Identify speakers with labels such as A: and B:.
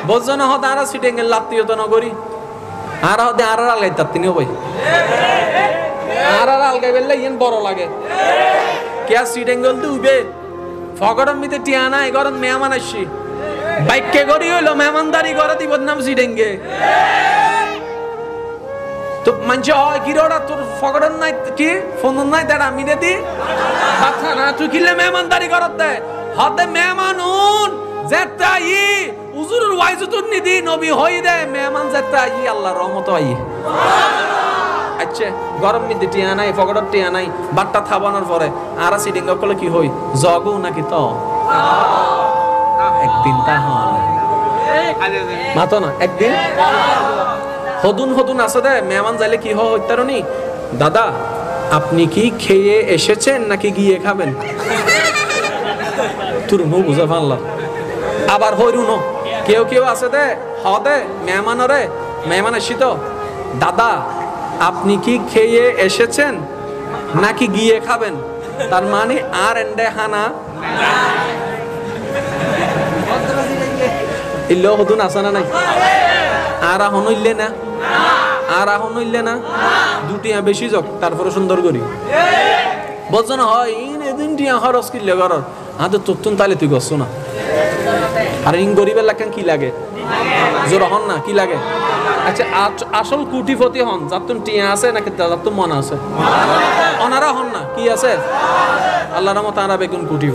A: বলছো না হতে আরা সিটিং এর লাত্তিও তো নগরী আর হতে আর আলগাই তার তিনিও ভাই আর আলগাই বেললে ইয়েন বড় লাগে কে সিটিং গলতে উবে ফগরম মিতে টিয়ানা এগরন মেহমান আসছি বাইককে করি হইলো মেহমানদারি করে দিব নাম সিটিংকে তো মানছে হয় কি রে তোর ফগরন নাই কি ফোন নাই তার আমি দে দি কথা না তুই কিলে মেহমানদারি করতে হতে মেহমানুন যেটাই হুজুরের ওয়াইজুতুন নিদি নবী হই দে মেহমান যেটাই আল্লাহর রহমত হই আচ্ছা গরম মিতে টিয়া নাই ফগরত টিয়া নাই বাট্টা থাবানোর পরে আর সিটিং করলে কি হই জগু নাকি তো একদিন তা হয় মাতো না একদিন হদুন হদুন আছে দে মেহমান যাইলে কি হয় হইতারনি দাদা আপনি কি খেয়ে এসেছেন নাকি গিয়ে খাবেন তোর মুখ বুঝা পারলাম আবার হইরুন কেউ কেউ আছে দে হদে মেহমানরে মেহমান আসি তো দাদা আপনি কি খেয়ে এসেছেন নাকি গিয়ে খাবেন তার মানে আর এন্ডে হানা ইল্লো হদুন আছে না নাই আর এখন হইলে না আর এখন হইলে না দুটিয়া বেশি যাক তারপরে সুন্দর করি বলছো না হয় এদিন টিয়া খরচ কিনলে ঘর হাতে তোর তাহলে তুই করছো না আর ইন গরিবের লাগেন কি লাগে জোর হন না কি লাগে আচ্ছা আসল কুটিপতি হন যার তুমি টিয়া আছে নাকি যার তুমি মন আছে অনারা হন না কি আছে আল্লাহর রহমতে আরা বেগুন কুটি